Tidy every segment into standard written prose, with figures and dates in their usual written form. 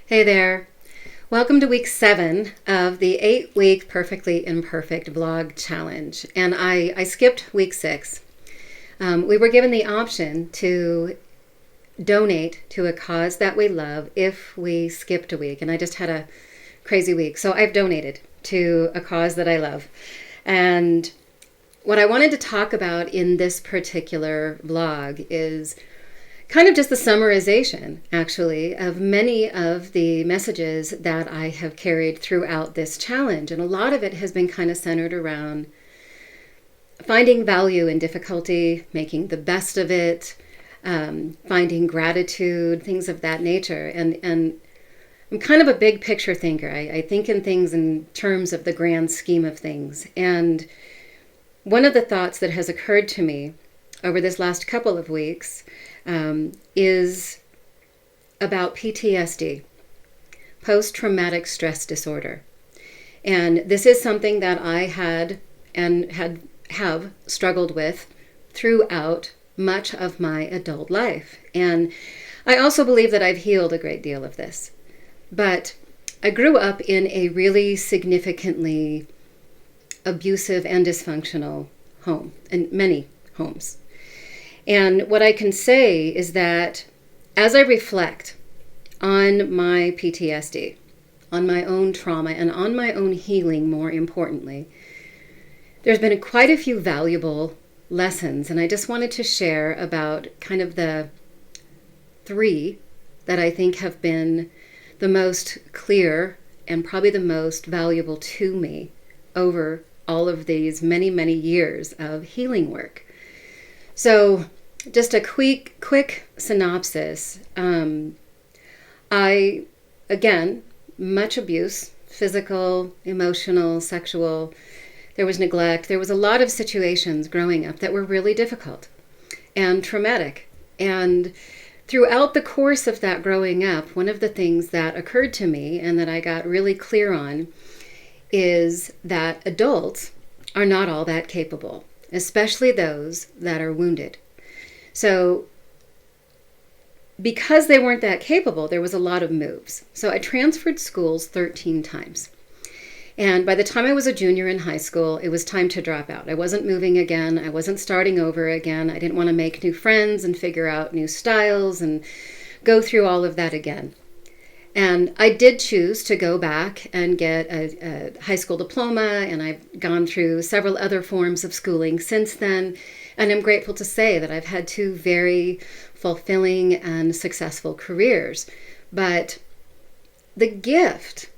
Hey there. Welcome to week 7 of the 8-week Perfectly Imperfect vlog challenge. And I skipped week 6. We were given the option to donate to a cause that we love if we skipped a week. And I just had a crazy week. So I've donated to a cause that I love. And what I wanted to talk about in this particular vlog is kind of just the summarization, actually, of many of the messages that I have carried throughout this challenge. And a lot of it has been kind of centered around finding value in difficulty, making the best of it, finding gratitude, things of that nature. And I'm kind of a big picture thinker. I think in things in terms of the grand scheme of things. And one of the thoughts that has occurred to me over this last couple of weeks is about PTSD, post-traumatic stress disorder. And this is something that I have struggled with throughout much of my adult life. And I also believe that I've healed a great deal of this. But I grew up in a really significantly abusive and dysfunctional home, and many homes. And what I can say is that as I reflect on my PTSD, on my own trauma, and on my own healing, more importantly, there's been quite a few valuable lessons. And I just wanted to share about kind of the 3 that I think have been the most clear and probably the most valuable to me over all of these many, many years of healing work. So just a quick synopsis. Again, much abuse, physical, emotional, sexual. There was neglect. There was a lot of situations growing up that were really difficult and traumatic. And throughout the course of that growing up, one of the things that occurred to me and that I got really clear on is that adults are not all that capable, especially those that are wounded. So because they weren't that capable, there was a lot of moves. So I transferred schools 13 times. And by the time I was a junior in high school, it was time to drop out. I wasn't moving again. I wasn't starting over again. I didn't want to make new friends and figure out new styles and go through all of that again. And I did choose to go back and get a high school diploma, and I've gone through several other forms of schooling since then. And I'm grateful to say that I've had 2 very fulfilling and successful careers. But the gift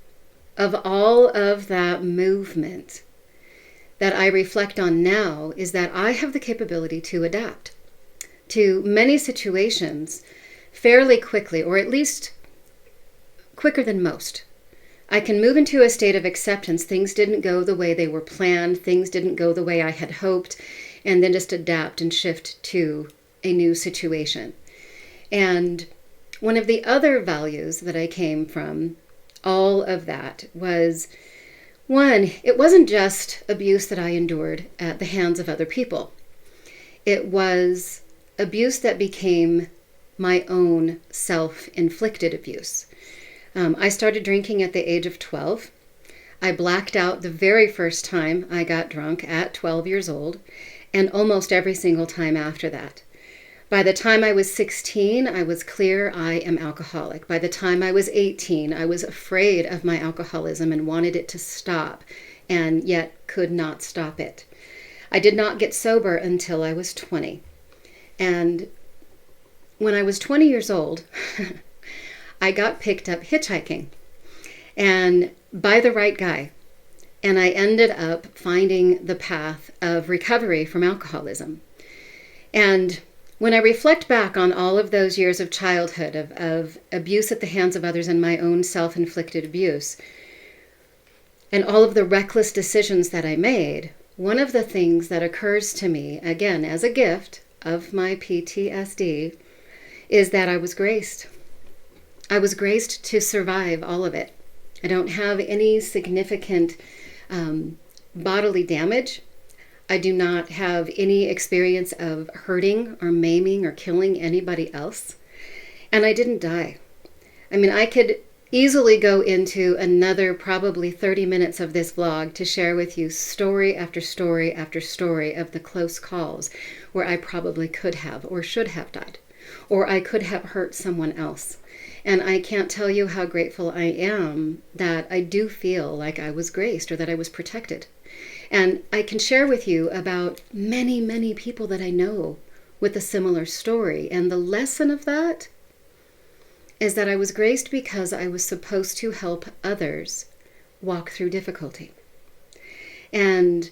of all of that movement that I reflect on now is that I have the capability to adapt to many situations fairly quickly, or at least quicker than most. I can move into a state of acceptance. Things didn't go the way they were planned. Things didn't go the way I had hoped. And then just adapt and shift to a new situation. And one of the other values that I came from all of that was, one, it wasn't just abuse that I endured at the hands of other people. It was abuse that became my own self-inflicted abuse. I started drinking at the age of 12. I blacked out the very first time I got drunk at 12 years old, and almost every single time after that. By the time I was 16, I was clear I am alcoholic. By the time I was 18, I was afraid of my alcoholism and wanted it to stop, and yet could not stop it. I did not get sober until I was 20. And when I was 20 years old, I got picked up hitchhiking, and by the right guy. And I ended up finding the path of recovery from alcoholism. And when I reflect back on all of those years of childhood, of abuse at the hands of others and my own self-inflicted abuse, and all of the reckless decisions that I made, one of the things that occurs to me, again, as a gift of my PTSD, is that I was graced. I was graced to survive all of it. I don't have any significant bodily damage. I do not have any experience of hurting or maiming or killing anybody else. And I didn't die. I mean, I could easily go into another probably 30 minutes of this vlog to share with you story after story after story of the close calls where I probably could have or should have died, or I could have hurt someone else. And I can't tell you how grateful I am that I do feel like I was graced or that I was protected. And I can share with you about many, many people that I know with a similar story. And the lesson of that is that I was graced because I was supposed to help others walk through difficulty. And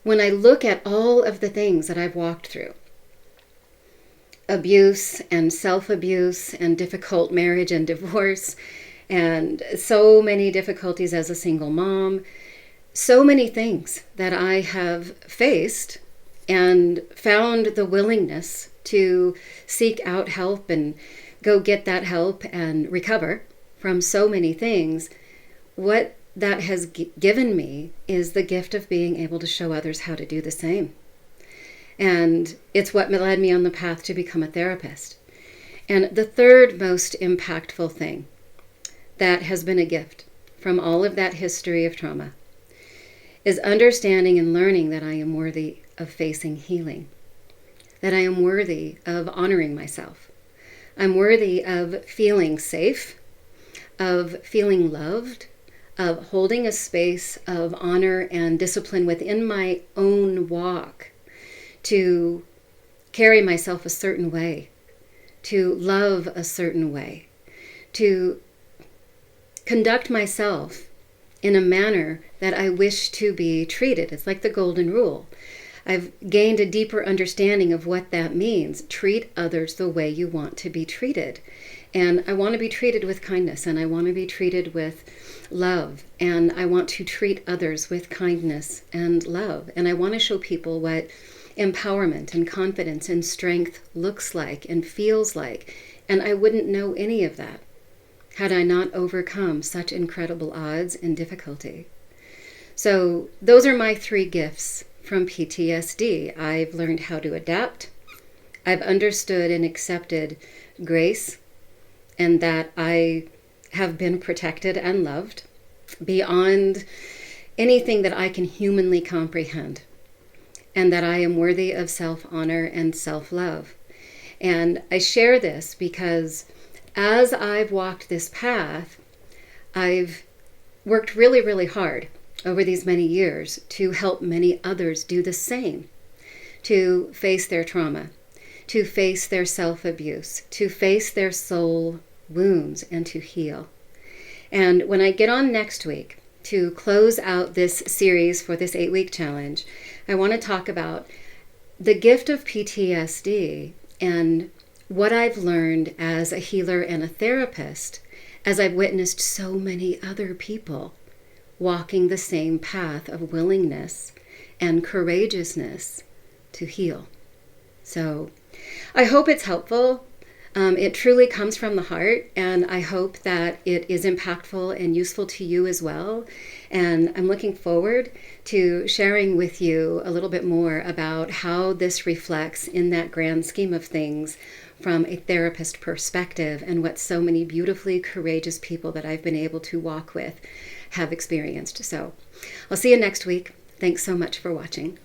when I look at all of the things that I've walked through, abuse and self-abuse and difficult marriage and divorce, and so many difficulties as a single mom, so many things that I have faced and found the willingness to seek out help and go get that help and recover from so many things, what that has given me is the gift of being able to show others how to do the same. And it's what led me on the path to become a therapist. And the third most impactful thing that has been a gift from all of that history of trauma is understanding and learning that I am worthy of facing healing, that I am worthy of honoring myself. I'm worthy of feeling safe, of feeling loved, of holding a space of honor and discipline within my own walk to carry myself a certain way, to love a certain way, to conduct myself in a manner that I wish to be treated. It's like the golden rule. I've gained a deeper understanding of what that means. Treat others the way you want to be treated. And I want to be treated with kindness, and I want to be treated with love, and I want to treat others with kindness and love. And I want to show people what empowerment and confidence and strength looks like and feels like. And I wouldn't know any of that had I not overcome such incredible odds and difficulty. So those are my 3 gifts from PTSD. I've learned how to adapt. I've understood and accepted grace, and that I have been protected and loved beyond anything that I can humanly comprehend, and that I am worthy of self-honor and self-love. And I share this because as I've walked this path, I've worked really, really hard over these many years to help many others do the same, to face their trauma, to face their self-abuse, to face their soul wounds, and to heal. And when I get on next week to close out this series for this 8-week challenge, I want to talk about the gift of PTSD and what I've learned as a healer and a therapist as I've witnessed so many other people walking the same path of willingness and courageousness to heal. So I hope it's helpful. It truly comes from the heart, and I hope that it is impactful and useful to you as well. And I'm looking forward to sharing with you a little bit more about how this reflects in that grand scheme of things from a therapist perspective, and what so many beautifully courageous people that I've been able to walk with have experienced. So I'll see you next week. Thanks so much for watching.